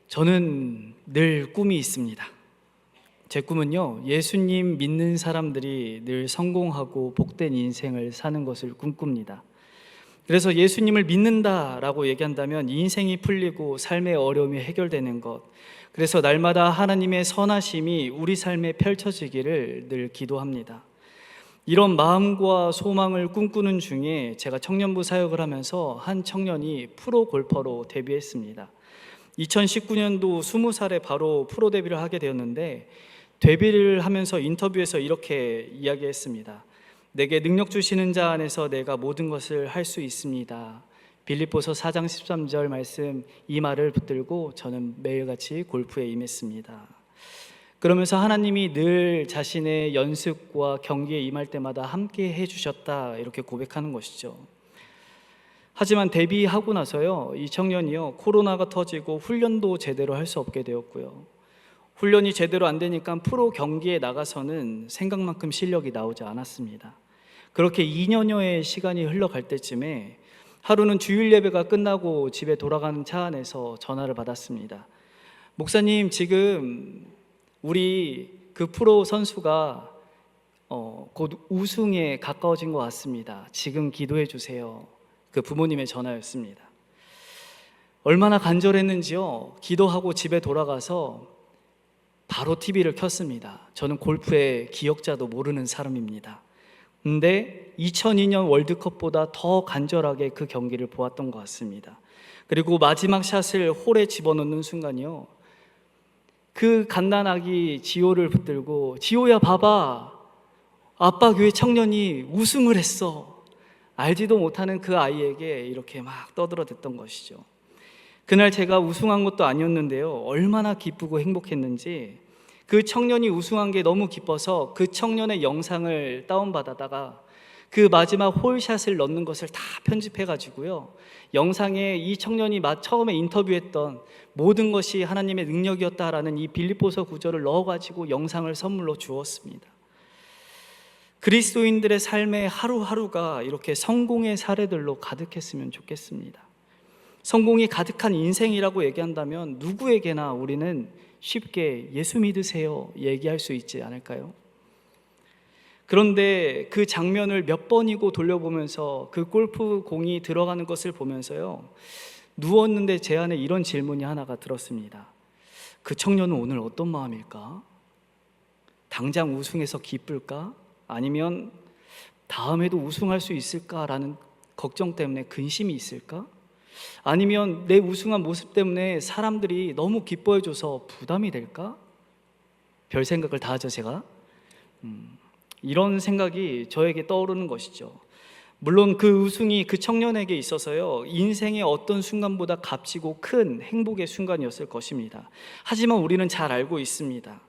저는 늘 꿈이 있습니다. 제 꿈은요, 예수님 믿는 사람들이 늘 성공하고 복된 인생을 사는 것을 꿈꿉니다. 그래서 예수님을 믿는다라고 얘기한다면 인생이 풀리고 삶의 어려움이 해결되는 것, 그래서 날마다 하나님의 선하심이 우리 삶에 펼쳐지기를 늘 기도합니다. 이런 마음과 소망을 꿈꾸는 중에 제가 청년부 사역을 하면서 한 청년이 프로 골퍼로 데뷔했습니다. 2019년도 20살에 바로 프로 데뷔를 하게 되었는데, 데뷔를 하면서 인터뷰에서 이렇게 이야기했습니다. 내게 능력 주시는 자 안에서 내가 모든 것을 할 수 있습니다. 빌립보서 4장 13절 말씀, 이 말을 붙들고 저는 매일같이 골프에 임했습니다. 그러면서 하나님이 늘 자신의 연습과 경기에 임할 때마다 함께 해주셨다, 이렇게 고백하는 것이죠. 하지만 데뷔하고 나서요, 이 청년이요, 코로나가 터지고 훈련도 제대로 할 수 없게 되었고요, 훈련이 제대로 안 되니까 프로 경기에 나가서는 생각만큼 실력이 나오지 않았습니다. 그렇게 2년여의 시간이 흘러갈 때쯤에 하루는 주일 예배가 끝나고 집에 돌아가는 차 안에서 전화를 받았습니다. 목사님, 지금 우리 그 프로 선수가 곧 우승에 가까워진 것 같습니다. 지금 기도해 주세요. 그 부모님의 전화였습니다. 얼마나 간절했는지요. 기도하고 집에 돌아가서 바로 TV를 켰습니다. 저는 골프의 기억자도 모르는 사람입니다. 근데 2002년 월드컵보다 더 간절하게 그 경기를 보았던 것 같습니다. 그리고 마지막 샷을 홀에 집어넣는 순간이요, 그 갓난아기 지호를 붙들고, 지호야 봐봐, 아빠 교회 청년이 우승을 했어. 알지도 못하는 그 아이에게 이렇게 막 떠들어댔던 것이죠. 그날 제가 우승한 것도 아니었는데요, 얼마나 기쁘고 행복했는지, 그 청년이 우승한 게 너무 기뻐서 그 청년의 영상을 다운받아다가 그 마지막 홀샷을 넣는 것을 다 편집해가지고요, 영상에 이 청년이 처음에 인터뷰했던 모든 것이 하나님의 능력이었다라는 이 빌립보서 구절을 넣어가지고 영상을 선물로 주었습니다. 그리스도인들의 삶의 하루하루가 이렇게 성공의 사례들로 가득했으면 좋겠습니다. 성공이 가득한 인생이라고 얘기한다면 누구에게나 우리는 쉽게 예수 믿으세요 얘기할 수 있지 않을까요? 그런데 그 장면을 몇 번이고 돌려보면서 그 골프 공이 들어가는 것을 보면서요, 누웠는데 제 안에 이런 질문이 하나가 들었습니다. 그 청년은 오늘 어떤 마음일까? 당장 우승해서 기쁠까? 아니면 다음에도 우승할 수 있을까라는 걱정 때문에 근심이 있을까? 아니면 내 우승한 모습 때문에 사람들이 너무 기뻐해줘서 부담이 될까? 별 생각을 다 하죠, 제가. 이런 생각이 저에게 떠오르는 것이죠. 물론 그 우승이 그 청년에게 있어서요, 인생의 어떤 순간보다 값지고 큰 행복의 순간이었을 것입니다. 하지만 우리는 잘 알고 있습니다.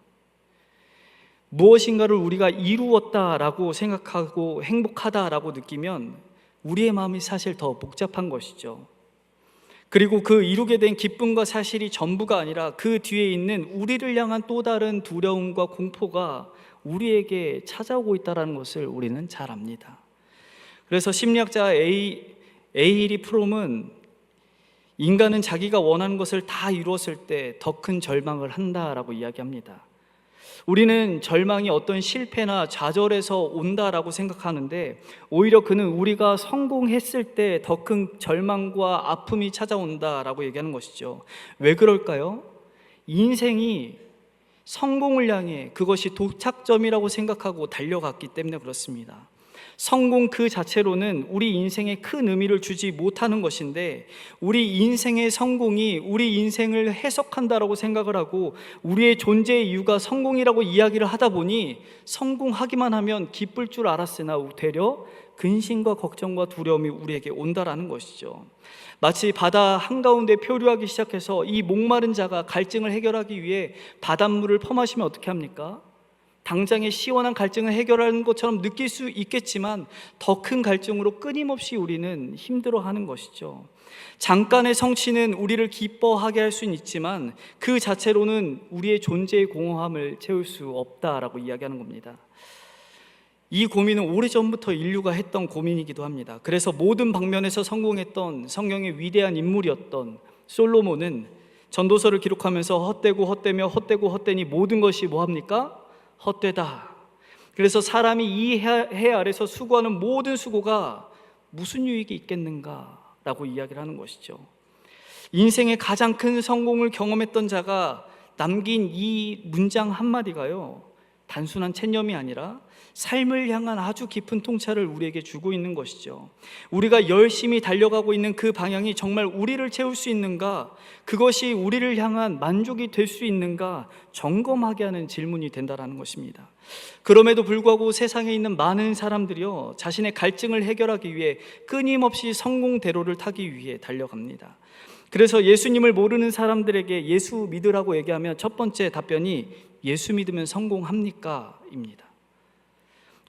무엇인가를 우리가 이루었다라고 생각하고 행복하다라고 느끼면 우리의 마음이 사실 더 복잡한 것이죠. 그리고 그 이루게 된 기쁨과 사실이 전부가 아니라 그 뒤에 있는 우리를 향한 또 다른 두려움과 공포가 우리에게 찾아오고 있다는 것을 우리는 잘 압니다. 그래서 심리학자 에이리 프롬은 인간은 자기가 원하는 것을 다 이루었을 때 더 큰 절망을 한다라고 이야기합니다. 우리는 절망이 어떤 실패나 좌절에서 온다라고 생각하는데, 오히려 그는 우리가 성공했을 때 더 큰 절망과 아픔이 찾아온다라고 얘기하는 것이죠. 왜 그럴까요? 인생이 성공을 향해 그것이 도착점이라고 생각하고 달려갔기 때문에 그렇습니다. 성공 그 자체로는 우리 인생에 큰 의미를 주지 못하는 것인데, 우리 인생의 성공이 우리 인생을 해석한다라고 생각을 하고 우리의 존재의 이유가 성공이라고 이야기를 하다 보니 성공하기만 하면 기쁠 줄 알았으나 되려 근심과 걱정과 두려움이 우리에게 온다라는 것이죠. 마치 바다 한가운데 표류하기 시작해서 이 목마른 자가 갈증을 해결하기 위해 바닷물을 퍼마시면 어떻게 합니까? 당장의 시원한 갈증을 해결하는 것처럼 느낄 수 있겠지만 더 큰 갈증으로 끊임없이 우리는 힘들어하는 것이죠. 잠깐의 성취는 우리를 기뻐하게 할 수는 있지만 그 자체로는 우리의 존재의 공허함을 채울 수 없다라고 이야기하는 겁니다. 이 고민은 오래전부터 인류가 했던 고민이기도 합니다. 그래서 모든 방면에서 성공했던 성경의 위대한 인물이었던 솔로몬은 전도서를 기록하면서 헛되고 헛되며 헛되고 헛되니 모든 것이 뭐합니까? 헛되다. 그래서 사람이 이 해 아래서 수고하는 모든 수고가 무슨 유익이 있겠는가라고 이야기를 하는 것이죠. 인생의 가장 큰 성공을 경험했던 자가 남긴 이 문장 한마디가요, 단순한 체념이 아니라 삶을 향한 아주 깊은 통찰을 우리에게 주고 있는 것이죠. 우리가 열심히 달려가고 있는 그 방향이 정말 우리를 채울 수 있는가, 그것이 우리를 향한 만족이 될 수 있는가 점검하게 하는 질문이 된다라는 것입니다. 그럼에도 불구하고 세상에 있는 많은 사람들이요, 자신의 갈증을 해결하기 위해 끊임없이 성공대로를 타기 위해 달려갑니다. 그래서 예수님을 모르는 사람들에게 예수 믿으라고 얘기하면 첫 번째 답변이 예수 믿으면 성공합니까? 입니다.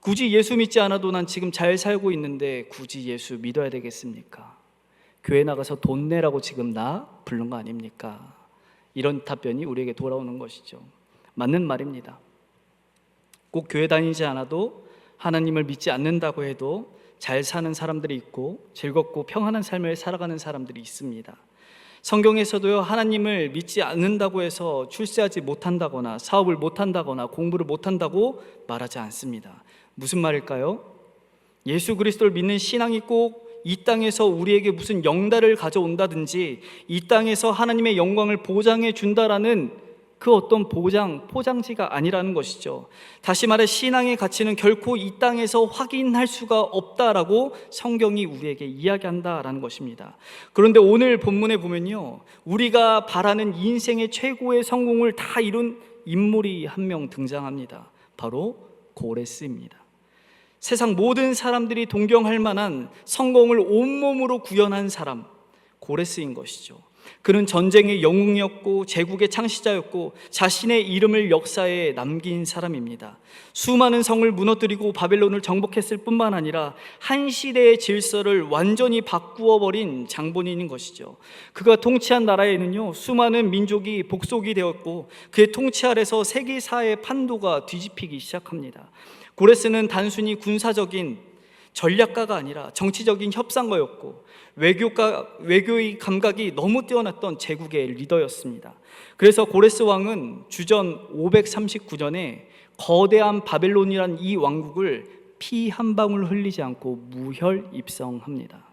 굳이 예수 믿지 않아도 난 지금 잘 살고 있는데 굳이 예수 믿어야 되겠습니까? 교회 나가서 돈 내라고 지금 나 부른 거 아닙니까? 이런 답변이 우리에게 돌아오는 것이죠. 맞는 말입니다. 꼭 교회 다니지 않아도, 하나님을 믿지 않는다고 해도 잘 사는 사람들이 있고 즐겁고 평안한 삶을 살아가는 사람들이 있습니다. 성경에서도요, 하나님을 믿지 않는다고 해서 출세하지 못한다거나 사업을 못한다거나 공부를 못한다고 말하지 않습니다. 무슨 말일까요? 예수 그리스도를 믿는 신앙이 꼭 이 땅에서 우리에게 무슨 영달을 가져온다든지 이 땅에서 하나님의 영광을 보장해 준다라는 그 어떤 포장지가 아니라는 것이죠. 다시 말해 신앙의 가치는 결코 이 땅에서 확인할 수가 없다라고 성경이 우리에게 이야기한다라는 것입니다. 그런데 오늘 본문에 보면요, 우리가 바라는 인생의 최고의 성공을 다 이룬 인물이 한 명 등장합니다. 바로 고레스입니다. 세상 모든 사람들이 동경할 만한 성공을 온몸으로 구현한 사람, 고레스인 것이죠. 그는 전쟁의 영웅이었고 제국의 창시자였고 자신의 이름을 역사에 남긴 사람입니다. 수많은 성을 무너뜨리고 바벨론을 정복했을 뿐만 아니라 한 시대의 질서를 완전히 바꾸어 버린 장본인인 것이죠. 그가 통치한 나라에는요, 수많은 민족이 복속이 되었고 그의 통치 아래서 세계사의 판도가 뒤집히기 시작합니다. 고레스는 단순히 군사적인 전략가가 아니라 정치적인 협상가였고 외교의 감각이 너무 뛰어났던 제국의 리더였습니다. 그래서 고레스 왕은 주전 539년에 거대한 바벨론이란 이 왕국을 피 한 방울 흘리지 않고 무혈 입성합니다.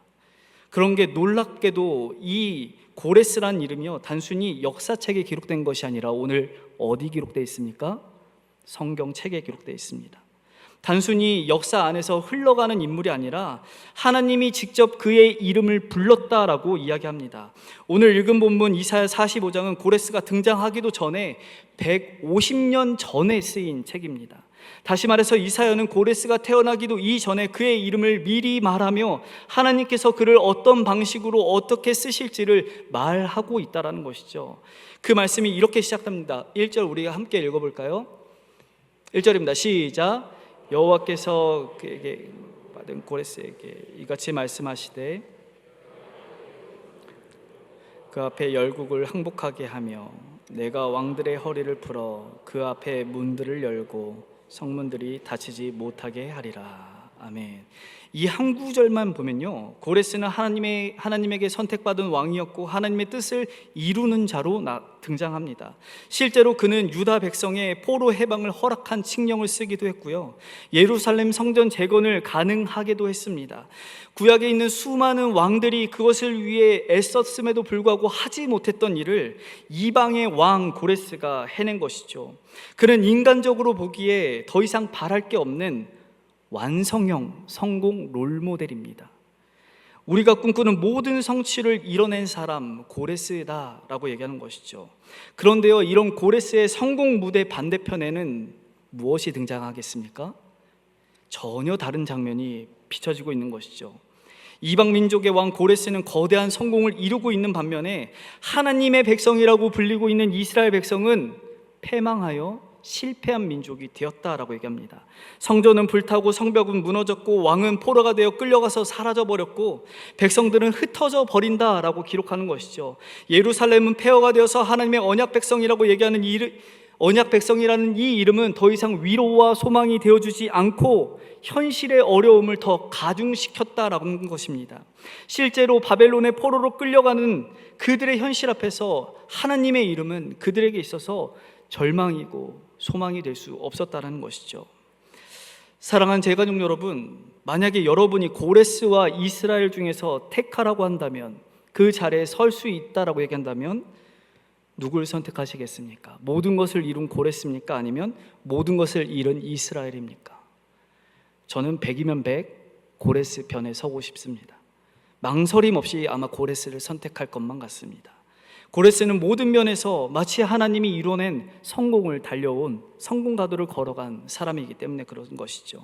그런 게 놀랍게도 이 고레스란 이름이요, 단순히 역사책에 기록된 것이 아니라 오늘 어디 기록되어 있습니까? 성경책에 기록되어 있습니다. 단순히 역사 안에서 흘러가는 인물이 아니라 하나님이 직접 그의 이름을 불렀다라고 이야기합니다. 오늘 읽은 본문 이사야 45장은 고레스가 등장하기도 전에 150년 전에 쓰인 책입니다. 다시 말해서 이사야는 고레스가 태어나기도 이전에 그의 이름을 미리 말하며 하나님께서 그를 어떤 방식으로 어떻게 쓰실지를 말하고 있다는 것이죠. 그 말씀이 이렇게 시작합니다. 1절 우리가 함께 읽어볼까요? 1절입니다. 시작. 여호와께서 그에게 받은 고레스에게 이같이 말씀하시되 그 앞에 열국을 항복하게 하며 내가 왕들의 허리를 풀어 그 앞에 문들을 열고 성문들이 닫히지 못하게 하리라. 아멘. 이 한 구절만 보면요, 고레스는 하나님에게 선택받은 왕이었고 하나님의 뜻을 이루는 자로 등장합니다. 실제로 그는 유다 백성의 포로 해방을 허락한 칙령을 쓰기도 했고요, 예루살렘 성전 재건을 가능하게도 했습니다. 구약에 있는 수많은 왕들이 그것을 위해 애썼음에도 불구하고 하지 못했던 일을 이방의 왕 고레스가 해낸 것이죠. 그는 인간적으로 보기에 더 이상 바랄 게 없는 완성형 성공 롤모델입니다. 우리가 꿈꾸는 모든 성취를 이뤄낸 사람 고레스다라고 얘기하는 것이죠. 그런데요, 이런 고레스의 성공 무대 반대편에는 무엇이 등장하겠습니까? 전혀 다른 장면이 비춰지고 있는 것이죠. 이방 민족의 왕 고레스는 거대한 성공을 이루고 있는 반면에 하나님의 백성이라고 불리고 있는 이스라엘 백성은 패망하여 실패한 민족이 되었다라고 얘기합니다. 성전은 불타고 성벽은 무너졌고 왕은 포로가 되어 끌려가서 사라져버렸고 백성들은 흩어져 버린다라고 기록하는 것이죠. 예루살렘은 폐허가 되어서 하나님의 언약 백성이라고 얘기하는 언약 백성이라는 이 이름은 더 이상 위로와 소망이 되어주지 않고 현실의 어려움을 더 가중시켰다라는 것입니다. 실제로 바벨론의 포로로 끌려가는 그들의 현실 앞에서 하나님의 이름은 그들에게 있어서 절망이고 소망이 될 수 없었다는 것이죠. 사랑하는 제가족 여러분, 만약에 여러분이 고레스와 이스라엘 중에서 택하라고 한다면, 그 자리에 설 수 있다라고 얘기한다면 누굴 선택하시겠습니까? 모든 것을 이룬 고레스입니까? 아니면 모든 것을 잃은 이스라엘입니까? 저는 100이면 100 고레스 편에 서고 싶습니다. 망설임 없이 아마 고레스를 선택할 것만 같습니다. 고레스는 모든 면에서 마치 하나님이 이뤄낸 성공을 달려온 성공가도를 걸어간 사람이기 때문에 그런 것이죠.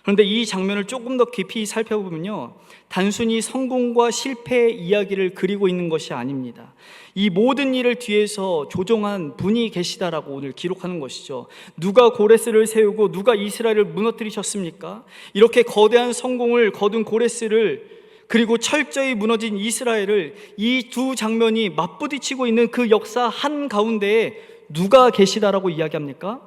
그런데 이 장면을 조금 더 깊이 살펴보면요, 단순히 성공과 실패의 이야기를 그리고 있는 것이 아닙니다. 이 모든 일을 뒤에서 조종한 분이 계시다라고 오늘 기록하는 것이죠. 누가 고레스를 세우고 누가 이스라엘을 무너뜨리셨습니까? 이렇게 거대한 성공을 거둔 고레스를, 그리고 철저히 무너진 이스라엘을, 이 두 장면이 맞부딪히고 있는 그 역사 한가운데에 누가 계시다라고 이야기합니까?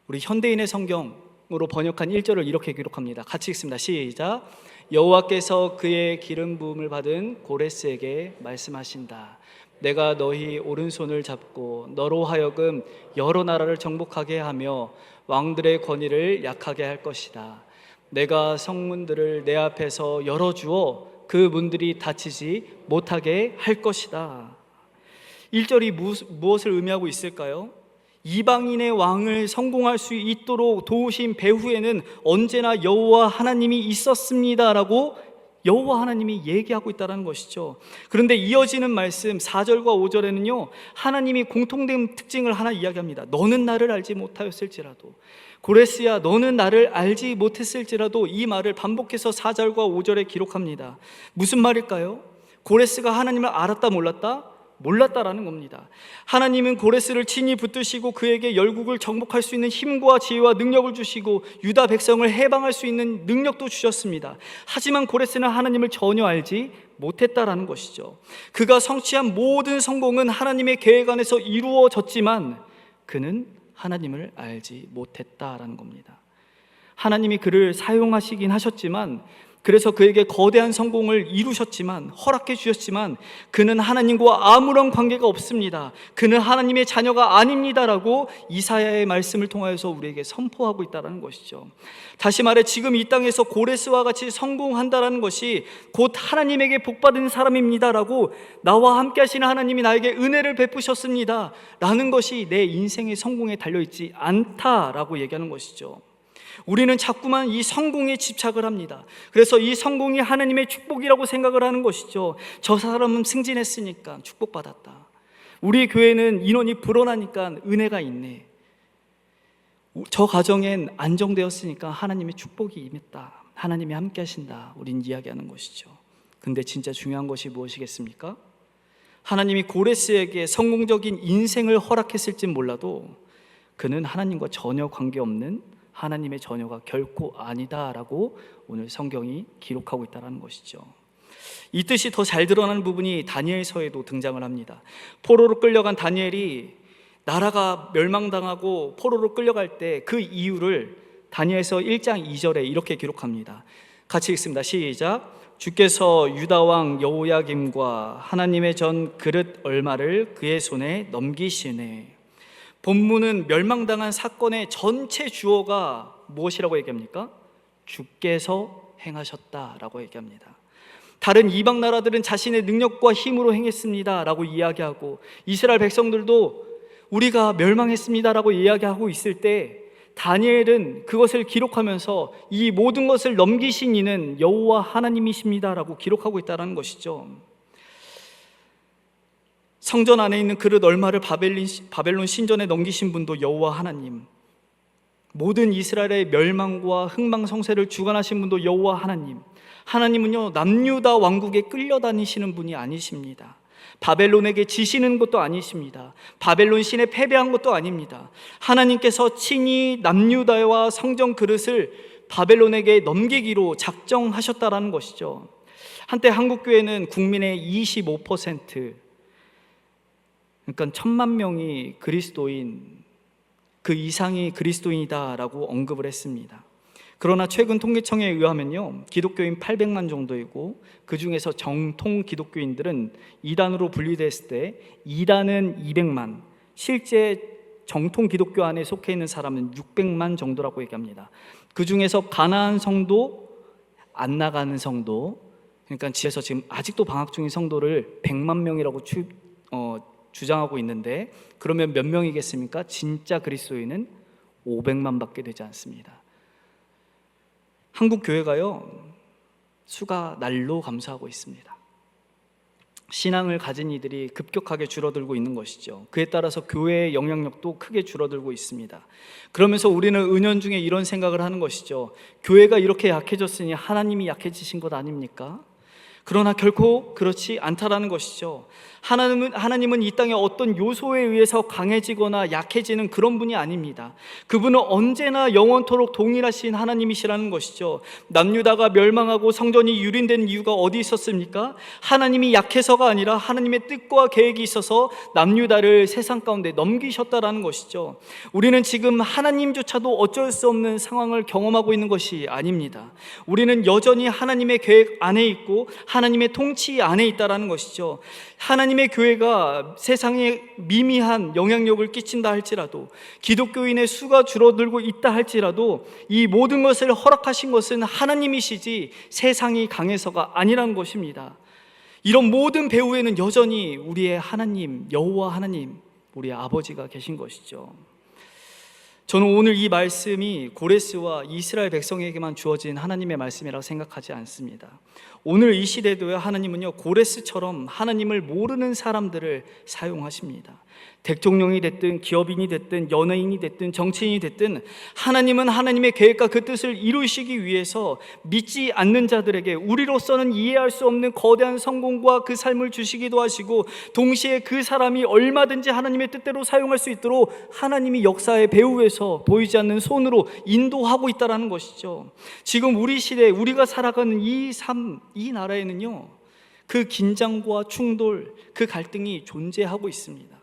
우리 현대인의 성경으로 번역한 1절을 이렇게 기록합니다. 같이 읽습니다. 시작. 여호와께서 그의 기름 부음을 받은 고레스에게 말씀하신다. 내가 너희 오른손을 잡고 너로 하여금 여러 나라를 정복하게 하며 왕들의 권위를 약하게 할 것이다. 내가 성문들을 내 앞에서 열어주어 그 문들이 닫히지 못하게 할 것이다. 1절이 무엇을 의미하고 있을까요? 이방인의 왕을 성공할 수 있도록 도우신 배후에는 언제나 여호와 하나님이 있었습니다라고 여호와 하나님이 얘기하고 있다는 것이죠. 그런데 이어지는 말씀 4절과 5절에는요, 하나님이 공통된 특징을 하나 이야기합니다. 너는 나를 알지 못하였을지라도, 고레스야 너는 나를 알지 못했을지라도, 이 말을 반복해서 4절과 5절에 기록합니다. 무슨 말일까요? 고레스가 하나님을 알았다 몰랐다? 몰랐다라는 겁니다. 하나님은 고레스를 친히 붙드시고 그에게 열국을 정복할 수 있는 힘과 지혜와 능력을 주시고 유다 백성을 해방할 수 있는 능력도 주셨습니다. 하지만 고레스는 하나님을 전혀 알지 못했다라는 것이죠. 그가 성취한 모든 성공은 하나님의 계획 안에서 이루어졌지만 그는 하나님을 알지 못했다라는 겁니다. 하나님이 그를 사용하시긴 하셨지만, 그래서 그에게 거대한 성공을 이루셨지만, 허락해 주셨지만 그는 하나님과 아무런 관계가 없습니다. 그는 하나님의 자녀가 아닙니다라고 이사야의 말씀을 통하여서 우리에게 선포하고 있다는 것이죠. 다시 말해 지금 이 땅에서 고레스와 같이 성공한다는 것이 곧 하나님에게 복받은 사람입니다라고, 나와 함께 하시는 하나님이 나에게 은혜를 베푸셨습니다 라는 것이 내 인생의 성공에 달려있지 않다라고 얘기하는 것이죠. 우리는 자꾸만 이 성공에 집착을 합니다. 그래서 이 성공이 하나님의 축복이라고 생각을 하는 것이죠. 저 사람은 승진했으니까 축복받았다. 우리 교회는 인원이 불어나니까 은혜가 있네. 저 가정엔 안정되었으니까 하나님의 축복이 임했다. 하나님이 함께 하신다. 우린 이야기하는 것이죠. 근데 진짜 중요한 것이 무엇이겠습니까? 하나님이 고레스에게 성공적인 인생을 허락했을진 몰라도 그는 하나님과 전혀 관계없는 하나님의 자녀가 결코 아니다라고 오늘 성경이 기록하고 있다는 것이죠. 이 뜻이 더 잘 드러나는 부분이 다니엘서에도 등장을 합니다. 포로로 끌려간 다니엘이 나라가 멸망당하고 포로로 끌려갈 때 그 이유를 다니엘서 1장 2절에 이렇게 기록합니다. 같이 읽습니다. 시작. 주께서 유다 왕 여호야김과 하나님의 전 그릇 얼마를 그의 손에 넘기시네. 본문은 멸망당한 사건의 전체 주어가 무엇이라고 얘기합니까? 주께서 행하셨다라고 얘기합니다. 다른 이방 나라들은 자신의 능력과 힘으로 행했습니다라고 이야기하고, 이스라엘 백성들도 우리가 멸망했습니다라고 이야기하고 있을 때 다니엘은 그것을 기록하면서 이 모든 것을 넘기신 이는 여호와 하나님이십니다라고 기록하고 있다는 것이죠. 성전 안에 있는 그릇 얼마를 바벨론 신전에 넘기신 분도 여호와 하나님, 모든 이스라엘의 멸망과 흥망성쇠를 주관하신 분도 여호와 하나님. 하나님은요, 남유다 왕국에 끌려다니시는 분이 아니십니다. 바벨론에게 지시는 것도 아니십니다. 바벨론 신에 패배한 것도 아닙니다. 하나님께서 친히 남유다와 성전 그릇을 바벨론에게 넘기기로 작정하셨다라는 것이죠. 한때 한국교회는 국민의 25%, 그러니까 1000만 명이 그리스도인, 그 이상이 그리스도인이다라고 언급을 했습니다. 그러나 최근 통계청에 의하면요, 기독교인 800만 정도이고 그 중에서 정통 기독교인들은 이단으로 분리됐을 때 이단은 200만, 실제 정통 기독교 안에 속해 있는 사람은 600만 정도라고 얘기합니다. 그 중에서 가나안 성도, 안 나가는 성도, 그러니까 지에서 지금 아직도 방학 중인 성도를 100만 명이라고 주장하고 있는데, 그러면 몇 명이겠습니까? 진짜 그리스도인은 500만 밖에 되지 않습니다. 한국 교회가요, 수가 날로 감소하고 있습니다. 신앙을 가진 이들이 급격하게 줄어들고 있는 것이죠. 그에 따라서 교회의 영향력도 크게 줄어들고 있습니다. 그러면서 우리는 은연중에 이런 생각을 하는 것이죠. 교회가 이렇게 약해졌으니 하나님이 약해지신 것 아닙니까? 그러나 결코 그렇지 않다라는 것이죠. 하나님은 이 땅의 어떤 요소에 의해서 강해지거나 약해지는 그런 분이 아닙니다. 그분은 언제나 영원토록 동일하신 하나님이시라는 것이죠. 남유다가 멸망하고 성전이 유린된 이유가 어디 있었습니까? 하나님이 약해서가 아니라 하나님의 뜻과 계획이 있어서 남유다를 세상 가운데 넘기셨다라는 것이죠. 우리는 지금 하나님조차도 어쩔 수 없는 상황을 경험하고 있는 것이 아닙니다. 우리는 여전히 하나님의 계획 안에 있고 하나님의 통치 안에 있다라는 것이죠. 하나님의 교회가 세상에 미미한 영향력을 끼친다 할지라도, 기독교인의 수가 줄어들고 있다 할지라도, 이 모든 것을 허락하신 것은 하나님이시지 세상이 강해서가 아니라는 것입니다. 이런 모든 배후에는 여전히 우리의 하나님, 여호와 하나님, 우리의 아버지가 계신 것이죠. 저는 오늘 이 말씀이 고레스와 이스라엘 백성에게만 주어진 하나님의 말씀이라고 생각하지 않습니다. 오늘 이 시대도요, 하나님은요, 고레스처럼 하나님을 모르는 사람들을 사용하십니다. 대통령이 됐든 기업인이 됐든 연예인이 됐든 정치인이 됐든 하나님은 하나님의 계획과 그 뜻을 이루시기 위해서 믿지 않는 자들에게 우리로서는 이해할 수 없는 거대한 성공과 그 삶을 주시기도 하시고, 동시에 그 사람이 얼마든지 하나님의 뜻대로 사용할 수 있도록 하나님이 역사의 배후에서 보이지 않는 손으로 인도하고 있다는 것이죠. 지금 우리 시대, 우리가 살아가는 이 삶, 이 나라에는요, 그 긴장과 충돌, 그 갈등이 존재하고 있습니다.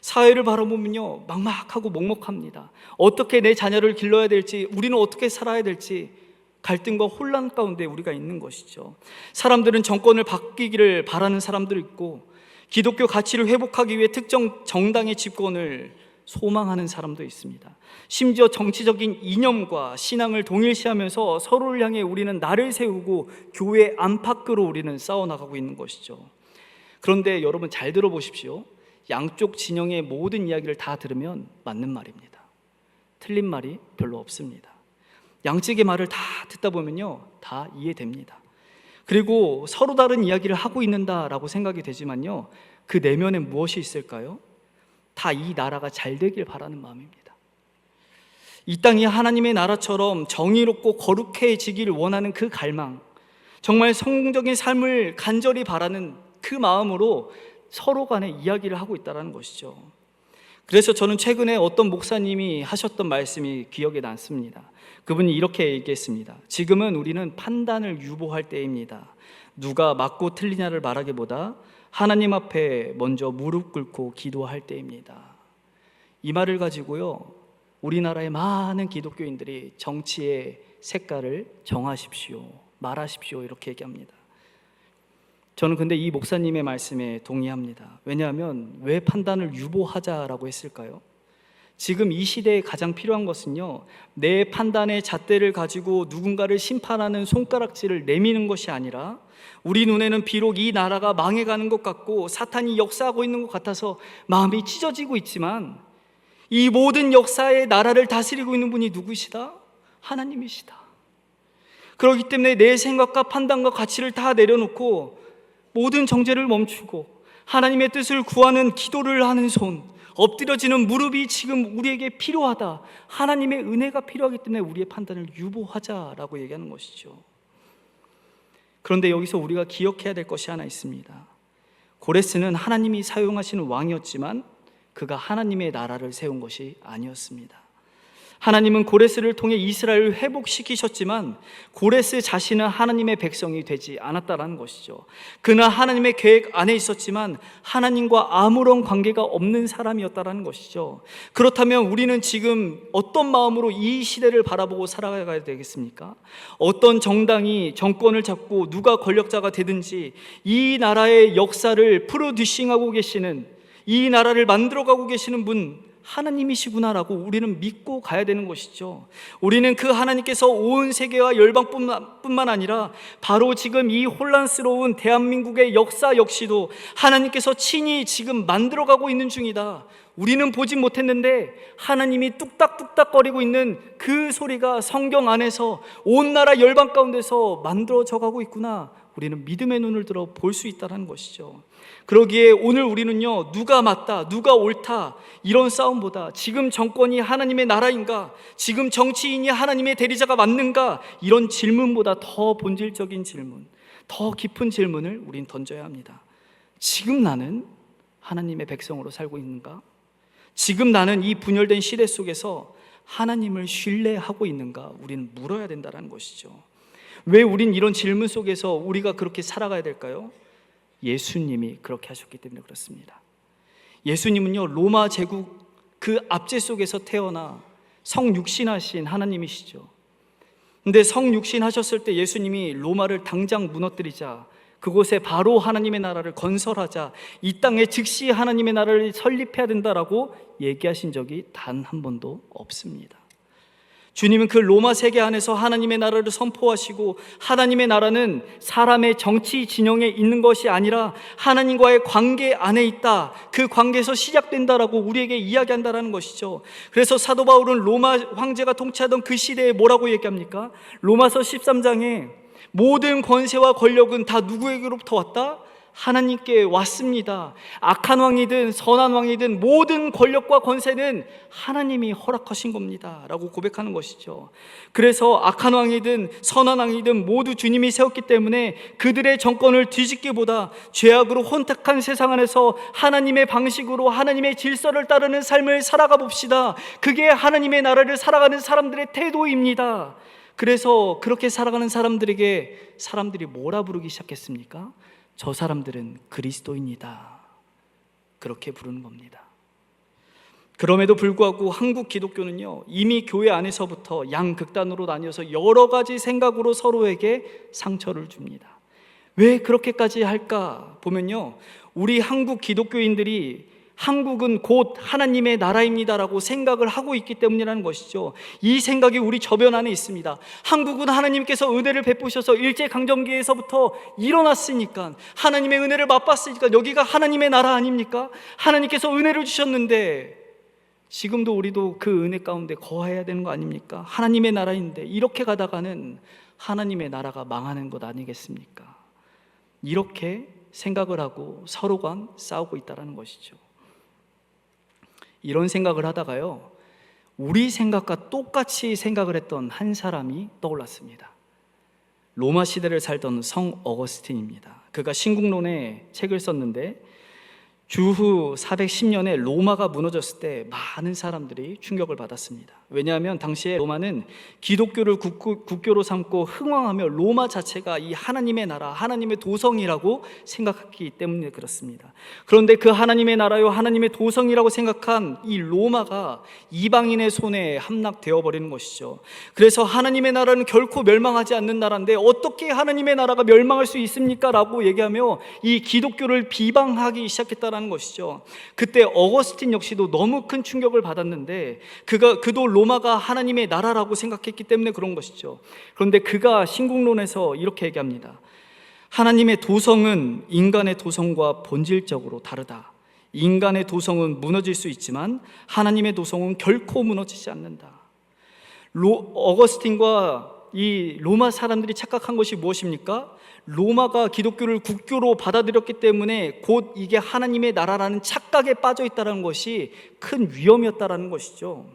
사회를 바라보면요, 막막하고 먹먹합니다. 어떻게 내 자녀를 길러야 될지, 우리는 어떻게 살아야 될지 갈등과 혼란 가운데 우리가 있는 것이죠. 사람들은 정권을 바뀌기를 바라는 사람들이 있고, 기독교 가치를 회복하기 위해 특정 정당의 집권을 소망하는 사람도 있습니다. 심지어 정치적인 이념과 신앙을 동일시하면서 서로를 향해 우리는 나를 세우고 교회 안팎으로 우리는 싸워나가고 있는 것이죠. 그런데 여러분 잘 들어보십시오. 양쪽 진영의 모든 이야기를 다 들으면 맞는 말입니다. 틀린 말이 별로 없습니다. 양측의 말을 다 듣다 보면요, 다 이해됩니다. 그리고 서로 다른 이야기를 하고 있는다라고 생각이 되지만요, 그 내면에 무엇이 있을까요? 다 이 나라가 잘 되길 바라는 마음입니다. 이 땅이 하나님의 나라처럼 정의롭고 거룩해지기를 원하는 그 갈망, 정말 성공적인 삶을 간절히 바라는 그 마음으로 서로 간에 이야기를 하고 있다는 것이죠. 그래서 저는 최근에 어떤 목사님이 하셨던 말씀이 기억에 남습니다. 그분이 이렇게 얘기했습니다. 지금은 우리는 판단을 유보할 때입니다. 누가 맞고 틀리냐를 말하기보다 하나님 앞에 먼저 무릎 꿇고 기도할 때입니다. 이 말을 가지고요, 우리나라의 많은 기독교인들이 정치의 색깔을 정하십시오, 말하십시오, 이렇게 얘기합니다. 저는 근데 이 목사님의 말씀에 동의합니다. 왜냐하면 왜 판단을 유보하자라고 했을까요? 지금 이 시대에 가장 필요한 것은요, 내 판단의 잣대를 가지고 누군가를 심판하는 손가락질을 내미는 것이 아니라, 우리 눈에는 비록 이 나라가 망해가는 것 같고 사탄이 역사하고 있는 것 같아서 마음이 찢어지고 있지만, 이 모든 역사의 나라를 다스리고 있는 분이 누구시다? 하나님이시다. 그렇기 때문에 내 생각과 판단과 가치를 다 내려놓고 모든 정죄를 멈추고 하나님의 뜻을 구하는 기도를 하는 손, 엎드려지는 무릎이 지금 우리에게 필요하다. 하나님의 은혜가 필요하기 때문에 우리의 판단을 유보하자라고 얘기하는 것이죠. 그런데 여기서 우리가 기억해야 될 것이 하나 있습니다. 고레스는 하나님이 사용하시는 왕이었지만 그가 하나님의 나라를 세운 것이 아니었습니다. 하나님은 고레스를 통해 이스라엘을 회복시키셨지만 고레스 자신은 하나님의 백성이 되지 않았다라는 것이죠. 그는 하나님의 계획 안에 있었지만 하나님과 아무런 관계가 없는 사람이었다라는 것이죠. 그렇다면 우리는 지금 어떤 마음으로 이 시대를 바라보고 살아가야 되겠습니까? 어떤 정당이 정권을 잡고 누가 권력자가 되든지 이 나라의 역사를 프로듀싱하고 계시는, 이 나라를 만들어가고 계시는 분 하나님이시구나라고 우리는 믿고 가야 되는 것이죠. 우리는 그 하나님께서 온 세계와 열방뿐만 아니라 바로 지금 이 혼란스러운 대한민국의 역사 역시도 하나님께서 친히 지금 만들어가고 있는 중이다. 우리는 보지 못했는데 하나님이 뚝딱뚝딱거리고 있는 그 소리가 성경 안에서 온 나라 열방 가운데서 만들어져 가고 있구나. 우리는 믿음의 눈을 들어 볼 수 있다는 것이죠. 그러기에 오늘 우리는요, 누가 맞다, 누가 옳다 이런 싸움보다 지금 정권이 하나님의 나라인가, 지금 정치인이 하나님의 대리자가 맞는가, 이런 질문보다 더 본질적인 질문, 더 깊은 질문을 우린 던져야 합니다. 지금 나는 하나님의 백성으로 살고 있는가? 지금 나는 이 분열된 시대 속에서 하나님을 신뢰하고 있는가? 우리는 물어야 된다는 것이죠. 왜 우린 이런 질문 속에서 우리가 그렇게 살아가야 될까요? 예수님이 그렇게 하셨기 때문에 그렇습니다. 예수님은요, 로마 제국 그 압제 속에서 태어나 성육신하신 하나님이시죠. 근데 성육신하셨을 때 예수님이 로마를 당장 무너뜨리자, 그곳에 바로 하나님의 나라를 건설하자, 이 땅에 즉시 하나님의 나라를 설립해야 된다라고 얘기하신 적이 단 한 번도 없습니다. 주님은 그 로마 세계 안에서 하나님의 나라를 선포하시고, 하나님의 나라는 사람의 정치 진영에 있는 것이 아니라 하나님과의 관계 안에 있다, 그 관계에서 시작된다라고 우리에게 이야기한다라는 것이죠. 그래서 사도 바울은 로마 황제가 통치하던 그 시대에 뭐라고 얘기합니까? 로마서 13장에 모든 권세와 권력은 다 누구에게로부터 왔다? 하나님께 왔습니다. 악한 왕이든 선한 왕이든 모든 권력과 권세는 하나님이 허락하신 겁니다 라고 고백하는 것이죠. 그래서 악한 왕이든 선한 왕이든 모두 주님이 세웠기 때문에 그들의 정권을 뒤집기보다 죄악으로 혼탁한 세상 안에서 하나님의 방식으로 하나님의 질서를 따르는 삶을 살아가 봅시다. 그게 하나님의 나라를 살아가는 사람들의 태도입니다. 그래서 그렇게 살아가는 사람들에게 사람들이 뭐라 부르기 시작했습니까? 저 사람들은 그리스도인이다, 그렇게 부르는 겁니다. 그럼에도 불구하고 한국 기독교는요, 이미 교회 안에서부터 양극단으로 나뉘어서 여러 가지 생각으로 서로에게 상처를 줍니다. 왜 그렇게까지 할까 보면요, 우리 한국 기독교인들이 한국은 곧 하나님의 나라입니다라고 생각을 하고 있기 때문이라는 것이죠. 이 생각이 우리 저변 안에 있습니다. 한국은 하나님께서 은혜를 베푸셔서 일제강점기에서부터 일어났으니까, 하나님의 은혜를 맛봤으니까 여기가 하나님의 나라 아닙니까? 하나님께서 은혜를 주셨는데 지금도 우리도 그 은혜 가운데 거해야 되는 거 아닙니까? 하나님의 나라인데 이렇게 가다가는 하나님의 나라가 망하는 것 아니겠습니까? 이렇게 생각을 하고 서로 간 싸우고 있다는 것이죠. 이런 생각을 하다가요, 우리 생각과 똑같이 생각을 했던 한 사람이 떠올랐습니다. 로마 시대를 살던 성 어거스틴입니다. 그가 신국론에 책을 썼는데 주후 410년에 로마가 무너졌을 때 많은 사람들이 충격을 받았습니다. 왜냐하면 당시에 로마는 기독교를 국교로 삼고 흥왕하며 로마 자체가 이 하나님의 나라, 하나님의 도성이라고 생각했기 때문에 그렇습니다. 그런데 그 하나님의 나라요, 하나님의 도성이라고 생각한 이 로마가 이방인의 손에 함락되어 버리는 것이죠. 그래서 하나님의 나라는 결코 멸망하지 않는 나라인데 어떻게 하나님의 나라가 멸망할 수 있습니까? 라고 얘기하며 이 기독교를 비방하기 시작했다는 것이죠. 그때 어거스틴 역시도 너무 큰 충격을 받았는데 그도 로마가 하나님의 나라라고 생각했기 때문에 그런 것이죠. 그런데 그가 신국론에서 이렇게 얘기합니다. 하나님의 도성은 인간의 도성과 본질적으로 다르다. 인간의 도성은 무너질 수 있지만 하나님의 도성은 결코 무너지지 않는다. 어거스틴과 이 로마 사람들이 착각한 것이 무엇입니까? 로마가 기독교를 국교로 받아들였기 때문에 곧 이게 하나님의 나라라는 착각에 빠져 있다는 것이 큰 위험이었다는 것이죠.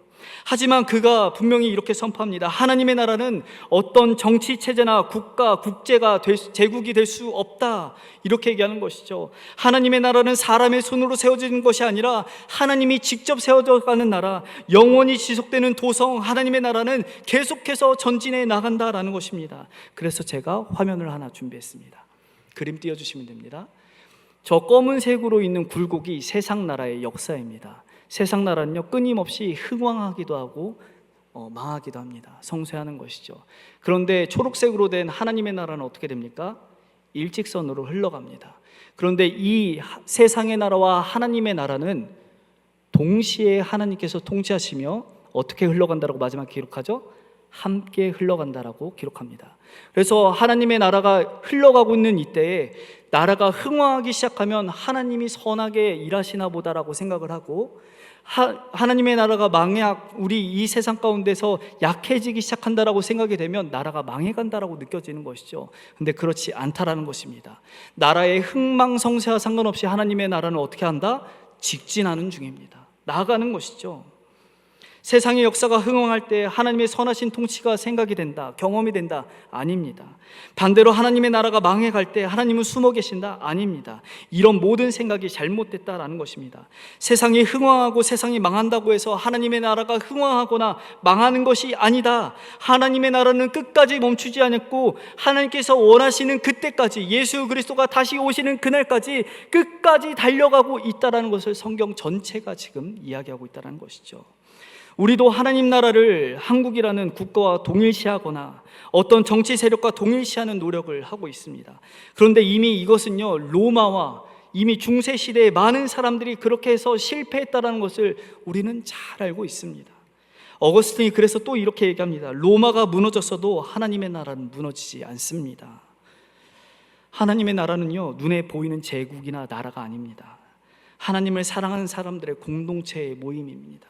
하지만 그가 분명히 이렇게 선포합니다. 하나님의 나라는 어떤 정치 체제나 국가, 국제가 제국이 될 수 없다, 이렇게 얘기하는 것이죠. 하나님의 나라는 사람의 손으로 세워지는 것이 아니라 하나님이 직접 세워져가는 나라, 영원히 지속되는 도성, 하나님의 나라는 계속해서 전진해 나간다라는 것입니다. 그래서 제가 화면을 하나 준비했습니다. 그림 띄워주시면 됩니다. 저 검은색으로 있는 굴곡이 세상 나라의 역사입니다. 세상 나라는요, 끊임없이 흥왕하기도 하고 망하기도 합니다. 성쇠하는 것이죠. 그런데 초록색으로 된 하나님의 나라는 어떻게 됩니까? 일직선으로 흘러갑니다. 그런데 이 세상의 나라와 하나님의 나라는 동시에 하나님께서 통치하시며 어떻게 흘러간다라고 마지막 기록하죠? 함께 흘러간다라고 기록합니다. 그래서 하나님의 나라가 흘러가고 있는 이때에 나라가 흥왕하기 시작하면 하나님이 선하게 일하시나 보다라고 생각을 하고, 하나님의 나라가 우리 이 세상 가운데서 약해지기 시작한다라고 생각이 되면 나라가 망해간다라고 느껴지는 것이죠. 근데 그렇지 않다라는 것입니다. 나라의 흥망성쇠와 상관없이 하나님의 나라는 어떻게 한다? 직진하는 중입니다. 나아가는 것이죠. 세상의 역사가 흥황할 때 하나님의 선하신 통치가 생각이 된다, 경험이 된다? 아닙니다. 반대로 하나님의 나라가 망해갈 때 하나님은 숨어 계신다? 아닙니다. 이런 모든 생각이 잘못됐다라는 것입니다. 세상이 흥황하고 세상이 망한다고 해서 하나님의 나라가 흥황하거나 망하는 것이 아니다. 하나님의 나라는 끝까지 멈추지 않았고 하나님께서 원하시는 그때까지, 예수 그리스도가 다시 오시는 그날까지 끝까지 달려가고 있다는 것을 성경 전체가 지금 이야기하고 있다는 것이죠. 우리도 하나님 나라를 한국이라는 국가와 동일시하거나 어떤 정치 세력과 동일시하는 노력을 하고 있습니다. 그런데 이미 이것은요, 로마와 이미 중세시대에 많은 사람들이 그렇게 해서 실패했다는 것을 우리는 잘 알고 있습니다. 어거스틴이 그래서 또 이렇게 얘기합니다. 로마가 무너졌어도 하나님의 나라는 무너지지 않습니다. 하나님의 나라는요, 눈에 보이는 제국이나 나라가 아닙니다. 하나님을 사랑하는 사람들의 공동체의 모임입니다.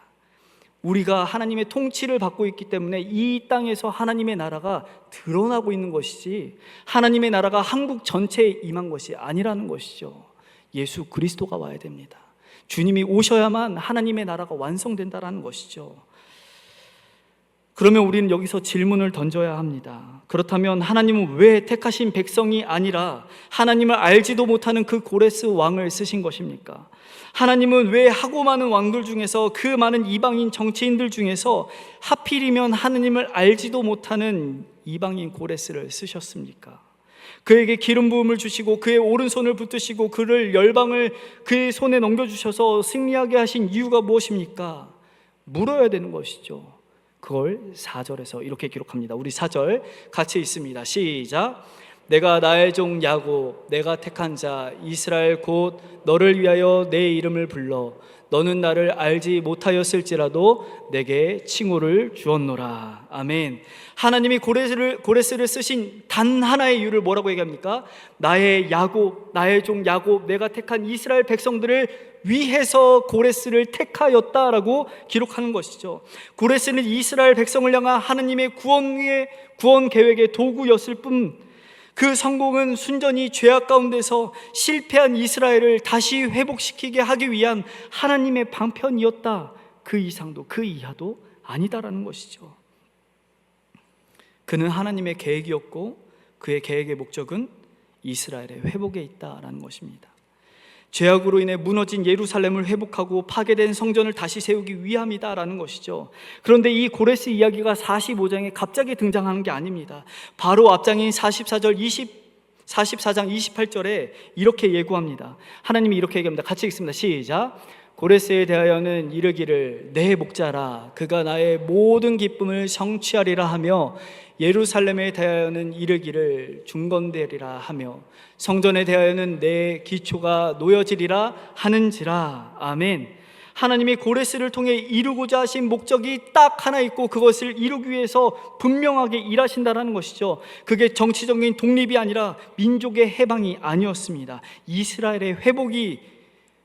우리가 하나님의 통치를 받고 있기 때문에 이 땅에서 하나님의 나라가 드러나고 있는 것이지, 하나님의 나라가 한국 전체에 임한 것이 아니라는 것이죠. 예수 그리스도가 와야 됩니다. 주님이 오셔야만 하나님의 나라가 완성된다는 것이죠. 그러면 우리는 여기서 질문을 던져야 합니다. 그렇다면 하나님은 왜 택하신 백성이 아니라 하나님을 알지도 못하는 그 고레스 왕을 쓰신 것입니까? 하나님은 왜 하고 많은 왕들 중에서, 그 많은 이방인 정치인들 중에서 하필이면 하나님을 알지도 못하는 이방인 고레스를 쓰셨습니까? 그에게 기름 부음을 주시고 그의 오른손을 붙드시고 그를 열방을 그의 손에 넘겨주셔서 승리하게 하신 이유가 무엇입니까? 물어야 되는 것이죠. 그걸 4절에서 이렇게 기록합니다. 우리 4절 같이 읽습니다. 시작. 내가 나의 종 야곱, 내가 택한 자 이스라엘 곧 너를 위하여 내 이름을 불러 너는 나를 알지 못하였을지라도 내게 칭호를 주었노라. 아멘. 하나님이 고레스를 쓰신 단 하나의 이유를 뭐라고 얘기합니까? 나의 야곱, 나의 종 야곱, 내가 택한 이스라엘 백성들을 위해서 고레스를 택하였다라고 기록하는 것이죠. 고레스는 이스라엘 백성을 향한 하나님의 구원 계획의 도구였을 뿐, 그 성공은 순전히 죄악 가운데서 실패한 이스라엘을 다시 회복시키게 하기 위한 하나님의 방편이었다. 그 이상도 그 이하도 아니다라는 것이죠. 그는 하나님의 계획이었고 그의 계획의 목적은 이스라엘의 회복에 있다라는 것입니다. 죄악으로 인해 무너진 예루살렘을 회복하고 파괴된 성전을 다시 세우기 위함이다라는 것이죠. 그런데 이 고레스 이야기가 45장에 갑자기 등장하는 게 아닙니다. 바로 앞장인 44장 28절에 이렇게 예고합니다. 하나님이 이렇게 얘기합니다. 같이 읽습니다. 시작. 고레스에 대하여는 이르기를 내 목자라 그가 나의 모든 기쁨을 성취하리라 하며, 예루살렘에 대하여는 이르기를 중건되리라 하며, 성전에 대하여는 내 기초가 놓여지리라 하는지라. 아멘. 하나님이 고레스를 통해 이루고자 하신 목적이 딱 하나 있고 그것을 이루기 위해서 분명하게 일하신다는 것이죠. 그게 정치적인 독립이 아니라 민족의 해방이 아니었습니다. 이스라엘의 회복이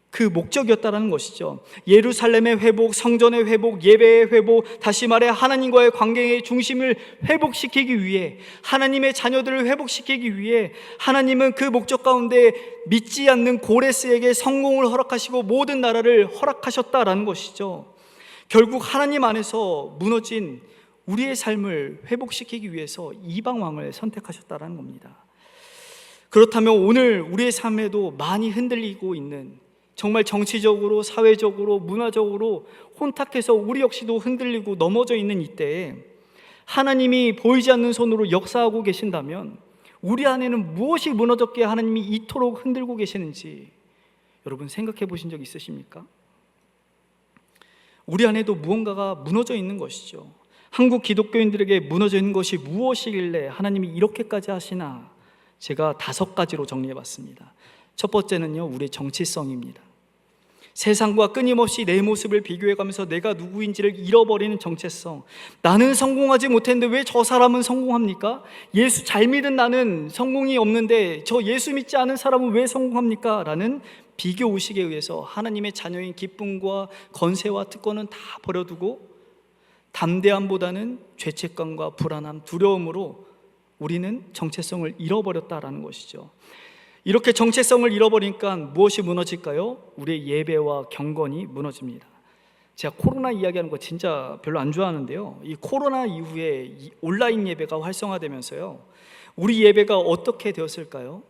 그 목적이었다는 것이죠. 예루살렘의 회복, 성전의 회복, 예배의 회복, 다시 말해 하나님과의 관계의 중심을 회복시키기 위해, 하나님의 자녀들을 회복시키기 위해 하나님은 그 목적 가운데 믿지 않는 고레스에게 성공을 허락하시고 모든 나라를 허락하셨다라는 것이죠. 결국 하나님 안에서 무너진 우리의 삶을 회복시키기 위해서 이방 왕을 선택하셨다는 겁니다. 그렇다면 오늘 우리의 삶에도 많이 흔들리고 있는, 정말 정치적으로, 사회적으로, 문화적으로 혼탁해서 우리 역시도 흔들리고 넘어져 있는 이때에 하나님이 보이지 않는 손으로 역사하고 계신다면 우리 안에는 무엇이 무너졌기에 하나님이 이토록 흔들고 계시는지 여러분 생각해 보신 적 있으십니까? 우리 안에도 무언가가 무너져 있는 것이죠. 한국 기독교인들에게 무너져 있는 것이 무엇이길래 하나님이 이렇게까지 하시나, 제가 5가지로 정리해 봤습니다. 첫 번째는요, 우리의 정체성입니다. 세상과 끊임없이 내 모습을 비교해 가면서 내가 누구인지를 잃어버리는 정체성. 나는 성공하지 못했는데 왜 저 사람은 성공합니까? 예수 잘 믿은 나는 성공이 없는데 저 예수 믿지 않은 사람은 왜 성공합니까? 라는 비교 의식에 의해서 하나님의 자녀인 기쁨과 건세와 특권은 다 버려두고 담대함보다는 죄책감과 불안함, 두려움으로 우리는 정체성을 잃어버렸다라는 것이죠. 이렇게 정체성을 잃어버리니까 무엇이 무너질까요? 우리의 예배와 경건이 무너집니다. 제가 코로나 이야기하는 거 진짜 별로 안 좋아하는데요, 이 코로나 이후에 이 온라인 예배가 활성화되면서요, 우리 예배가 어떻게 되었을까요?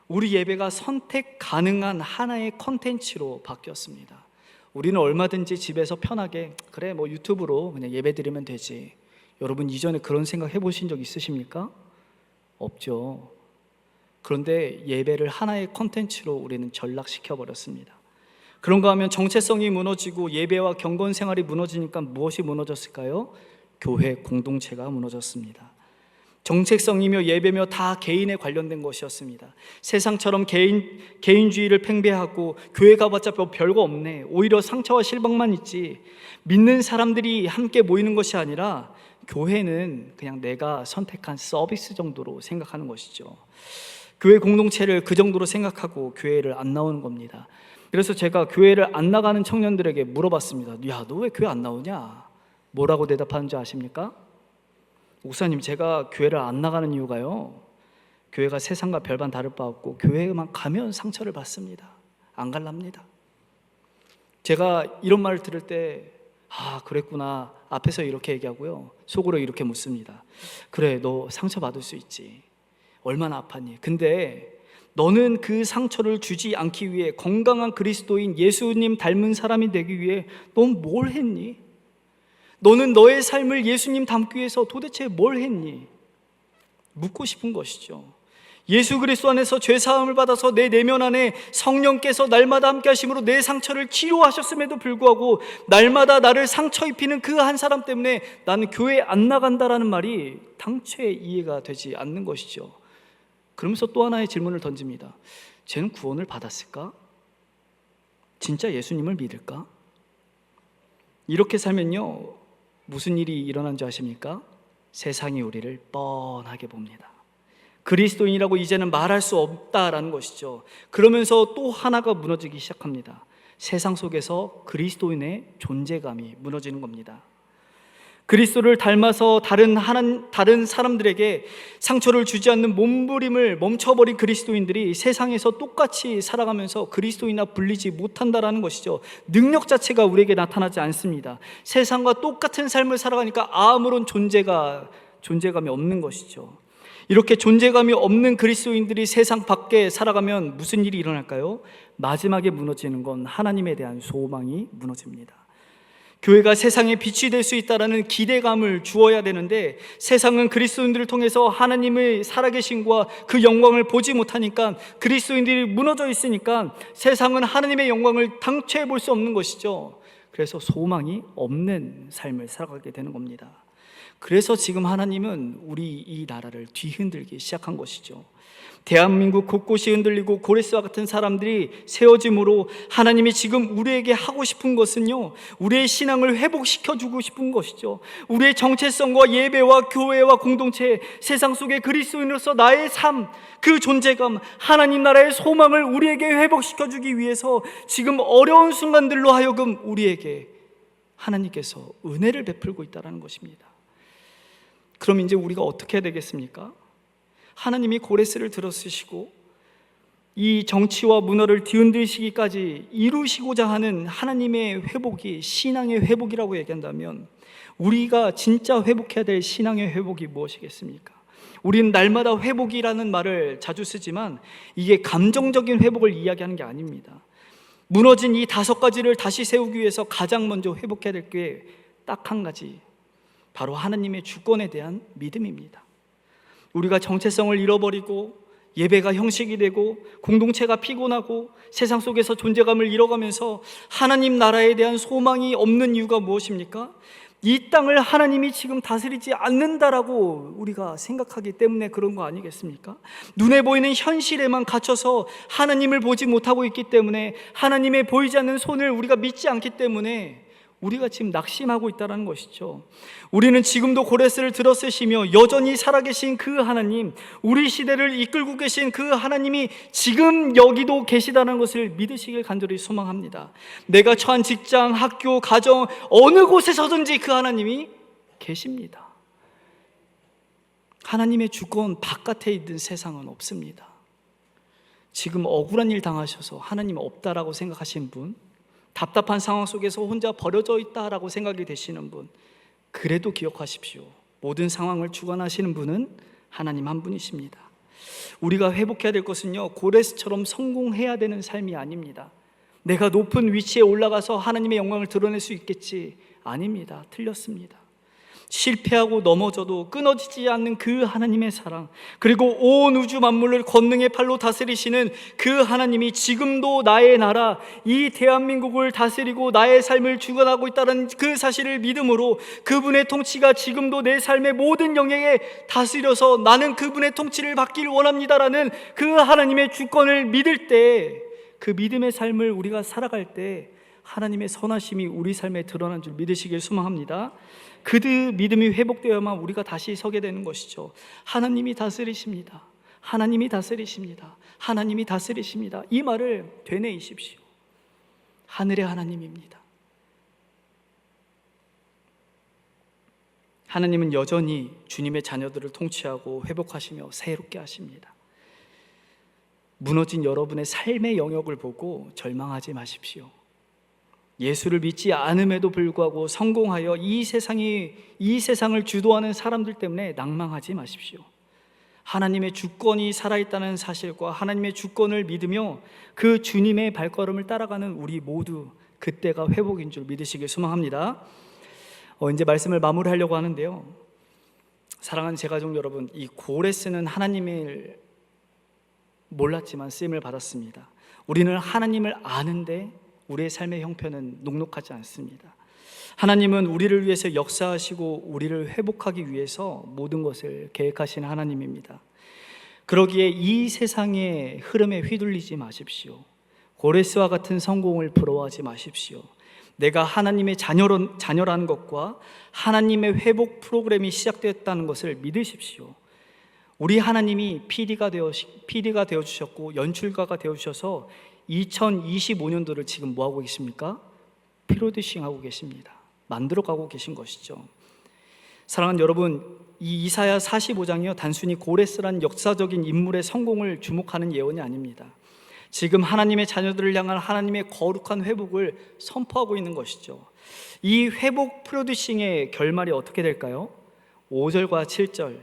우리 예배가 선택 가능한 하나의 컨텐츠로 바뀌었습니다. 우리는 얼마든지 집에서 편하게 그래 뭐 유튜브로 그냥 예배 드리면 되지. 여러분 이전에 그런 생각 해보신 적 있으십니까? 없죠. 그런데 예배를 하나의 컨텐츠로 우리는 전락시켜 버렸습니다. 그런가 하면 정체성이 무너지고 예배와 경건 생활이 무너지니까 무엇이 무너졌을까요? 교회 공동체가 무너졌습니다. 정체성이며 예배며 다 개인에 관련된 것이었습니다. 세상처럼 개인주의를 팽배하고 교회 가봤자 별거 없네, 오히려 상처와 실망만 있지, 믿는 사람들이 함께 모이는 것이 아니라 교회는 그냥 내가 선택한 서비스 정도로 생각하는 것이죠. 교회 공동체를 그 정도로 생각하고 교회를 안 나오는 겁니다. 그래서 제가 교회를 안 나가는 청년들에게 물어봤습니다. 야, 너 왜 교회 안 나오냐? 뭐라고 대답하는지 아십니까? 목사님, 제가 교회를 안 나가는 이유가요, 교회가 세상과 별반 다를 바 없고 교회만 가면 상처를 받습니다. 안 갈랍니다. 제가 이런 말을 들을 때 아, 그랬구나, 앞에서 이렇게 얘기하고요, 속으로 이렇게 묻습니다. 그래, 너 상처받을 수 있지. 얼마나 아팠니? 근데 너는 그 상처를 주지 않기 위해 건강한 그리스도인 예수님 닮은 사람이 되기 위해 넌 뭘 했니? 너는 너의 삶을 예수님 닮기 위해서 도대체 뭘 했니? 묻고 싶은 것이죠. 예수 그리스도 안에서 죄사함을 받아서 내 내면 안에 성령께서 날마다 함께 하심으로 내 상처를 치료하셨음에도 불구하고 날마다 나를 상처 입히는 그 한 사람 때문에 나는 교회에 안 나간다라는 말이 당최 이해가 되지 않는 것이죠. 그러면서 또 하나의 질문을 던집니다. 쟤는 구원을 받았을까? 진짜 예수님을 믿을까? 이렇게 살면요, 무슨 일이 일어난 줄 아십니까? 세상이 우리를 뻔하게 봅니다. 그리스도인이라고 이제는 말할 수 없다라는 것이죠. 그러면서 또 하나가 무너지기 시작합니다. 세상 속에서 그리스도인의 존재감이 무너지는 겁니다. 그리스도를 닮아서 다른 사람들에게 상처를 주지 않는 몸부림을 멈춰버린 그리스도인들이 세상에서 똑같이 살아가면서 그리스도인이나 불리지 못한다라는 것이죠. 능력 자체가 우리에게 나타나지 않습니다. 세상과 똑같은 삶을 살아가니까 아무런 존재감이 없는 것이죠. 이렇게 존재감이 없는 그리스도인들이 세상 밖에 살아가면 무슨 일이 일어날까요? 마지막에 무너지는 건 하나님에 대한 소망이 무너집니다. 교회가 세상의 빛이 될 수 있다는 기대감을 주어야 되는데 세상은 그리스도인들을 통해서 하나님의 살아계심과 그 영광을 보지 못하니까, 그리스도인들이 무너져 있으니까 세상은 하나님의 영광을 당최 볼 수 없는 것이죠. 그래서 소망이 없는 삶을 살아가게 되는 겁니다. 그래서 지금 하나님은 우리 이 나라를 뒤흔들기 시작한 것이죠. 대한민국 곳곳이 흔들리고 고레스와 같은 사람들이 세워짐으로 하나님이 지금 우리에게 하고 싶은 것은요, 우리의 신앙을 회복시켜주고 싶은 것이죠. 우리의 정체성과 예배와 교회와 공동체, 세상 속의 그리스도인으로서 나의 삶, 그 존재감, 하나님 나라의 소망을 우리에게 회복시켜주기 위해서 지금 어려운 순간들로 하여금 우리에게 하나님께서 은혜를 베풀고 있다는 것입니다. 그럼 이제 우리가 어떻게 해야 되겠습니까? 하나님이 고레스를 들어쓰시고 이 정치와 문화를 뒤흔드시기까지 이루시고자 하는 하나님의 회복이 신앙의 회복이라고 얘기한다면 우리가 진짜 회복해야 될 신앙의 회복이 무엇이겠습니까? 우리는 날마다 회복이라는 말을 자주 쓰지만 이게 감정적인 회복을 이야기하는 게 아닙니다. 무너진 이 5가지를 다시 세우기 위해서 가장 먼저 회복해야 될 게 딱 한 가지, 바로 하나님의 주권에 대한 믿음입니다. 우리가 정체성을 잃어버리고 예배가 형식이 되고 공동체가 피곤하고 세상 속에서 존재감을 잃어가면서 하나님 나라에 대한 소망이 없는 이유가 무엇입니까? 이 땅을 하나님이 지금 다스리지 않는다라고 우리가 생각하기 때문에 그런 거 아니겠습니까? 눈에 보이는 현실에만 갇혀서 하나님을 보지 못하고 있기 때문에, 하나님의 보이지 않는 손을 우리가 믿지 않기 때문에 우리가 지금 낙심하고 있다는 것이죠. 우리는 지금도 고레스를 들어쓰시며 여전히 살아계신 그 하나님, 우리 시대를 이끌고 계신 그 하나님이 지금 여기도 계시다는 것을 믿으시길 간절히 소망합니다. 내가 처한 직장, 학교, 가정 어느 곳에서든지 그 하나님이 계십니다. 하나님의 주권 바깥에 있는 세상은 없습니다. 지금 억울한 일 당하셔서 하나님 없다라고 생각하시는 분, 답답한 상황 속에서 혼자 버려져 있다라고 생각이 되시는 분, 그래도 기억하십시오. 모든 상황을 주관하시는 분은 하나님 한 분이십니다. 우리가 회복해야 될 것은요, 고레스처럼 성공해야 되는 삶이 아닙니다. 내가 높은 위치에 올라가서 하나님의 영광을 드러낼 수 있겠지, 아닙니다. 틀렸습니다. 실패하고 넘어져도 끊어지지 않는 그 하나님의 사랑, 그리고 온 우주 만물을 권능의 팔로 다스리시는 그 하나님이 지금도 나의 나라, 이 대한민국을 다스리고 나의 삶을 주관하고 있다는 그 사실을 믿음으로 그분의 통치가 지금도 내 삶의 모든 영역에 다스려서 나는 그분의 통치를 받길 원합니다라는 그 하나님의 주권을 믿을 때, 그 믿음의 삶을 우리가 살아갈 때 하나님의 선하심이 우리 삶에 드러난 줄 믿으시길 소망합니다. 그 믿음이 회복되어야만 우리가 다시 서게 되는 것이죠. 하나님이 다스리십니다. 하나님이 다스리십니다. 하나님이 다스리십니다. 이 말을 되뇌이십시오. 하늘의 하나님입니다. 하나님은 여전히 주님의 자녀들을 통치하고 회복하시며 새롭게 하십니다. 무너진 여러분의 삶의 영역을 보고 절망하지 마십시오. 예수를 믿지 않음에도 불구하고 성공하여 이 세상을 주도하는 사람들 때문에 낭망하지 마십시오. 하나님의 주권이 살아있다는 사실과 하나님의 주권을 믿으며 그 주님의 발걸음을 따라가는 우리 모두, 그때가 회복인 줄 믿으시길 소망합니다. 이제 말씀을 마무리하려고 하는데요, 사랑하는 제가족 여러분, 이 고레스는 하나님을 몰랐지만 쓰임을 받았습니다. 우리는 하나님을 아는데 우리의 삶의 형편은 녹록하지 않습니다. 하나님은 우리를 위해서 역사하시고 우리를 회복하기 위해서 모든 것을 계획하시는 하나님입니다. 그러기에 이 세상의 흐름에 휘둘리지 마십시오. 고레스와 같은 성공을 부러워하지 마십시오. 내가 하나님의 자녀라는 것과 하나님의 회복 프로그램이 시작되었다는 것을 믿으십시오. 우리 하나님이 PD가 되어주셨고 연출가가 되어주셔서 2025년도를 지금 뭐하고 계십니까? 프로듀싱하고 계십니다. 만들어가고 계신 것이죠. 사랑하는 여러분, 이 이사야 45장이요, 단순히 고레스란 역사적인 인물의 성공을 주목하는 예언이 아닙니다. 지금 하나님의 자녀들을 향한 하나님의 거룩한 회복을 선포하고 있는 것이죠. 이 회복 프로듀싱의 결말이 어떻게 될까요? 5절과 7절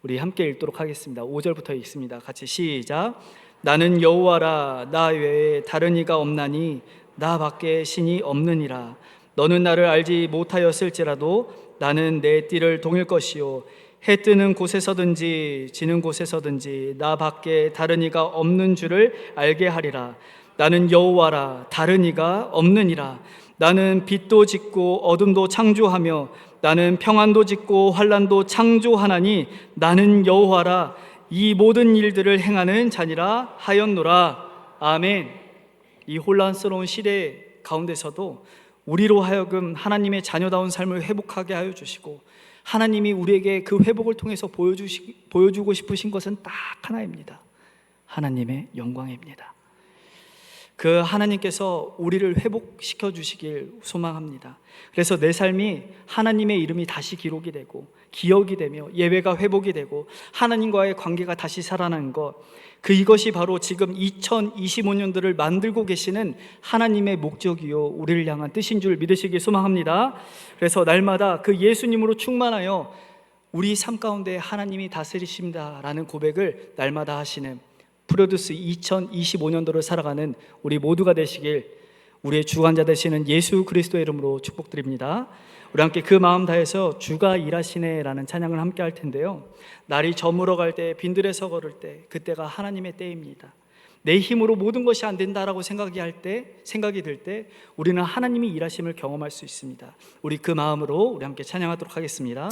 우리 함께 읽도록 하겠습니다. 5절부터 읽습니다. 같이 시작. 나는 여호와라, 나 외에 다른 이가 없나니 나 밖에 신이 없느니라. 너는 나를 알지 못하였을지라도 나는 내 띠를 동일 것이요 해 뜨는 곳에서든지 지는 곳에서든지 나 밖에 다른 이가 없는 줄을 알게 하리라. 나는 여호와라, 다른 이가 없느니라. 나는 빛도 짓고 어둠도 창조하며 나는 평안도 짓고 환난도 창조하나니 나는 여호와라, 이 모든 일들을 행하는 자니라 하였노라. 아멘. 이 혼란스러운 시대 가운데서도 우리로 하여금 하나님의 자녀다운 삶을 회복하게 하여 주시고, 하나님이 우리에게 그 회복을 통해서 보여주고 싶으신 것은 딱 하나입니다. 하나님의 영광입니다. 그 하나님께서 우리를 회복시켜 주시길 소망합니다. 그래서 내 삶이 하나님의 이름이 다시 기록이 되고 기억이 되며 예배가 회복이 되고 하나님과의 관계가 다시 살아나는 것, 이것이 바로 지금 2025년도를 만들고 계시는 하나님의 목적이요 우리를 향한 뜻인 줄 믿으시길 소망합니다. 그래서 날마다 그 예수님으로 충만하여 우리 삶 가운데 하나님이 다스리십니다라는 고백을 날마다 하시는 프로듀스 2025년도를 살아가는 우리 모두가 되시길 우리의 주관자 되시는 예수 그리스도의 이름으로 축복드립니다. 우리 함께 그 마음 다해서 주가 일하시네 라는 찬양을 함께 할 텐데요, 날이 저물어 갈 때, 빈들에서 걸을 때, 그때가 하나님의 때입니다. 내 힘으로 모든 것이 안 된다라고 생각이 들 때 우리는 하나님이 일하심을 경험할 수 있습니다. 우리 그 마음으로 우리 함께 찬양하도록 하겠습니다.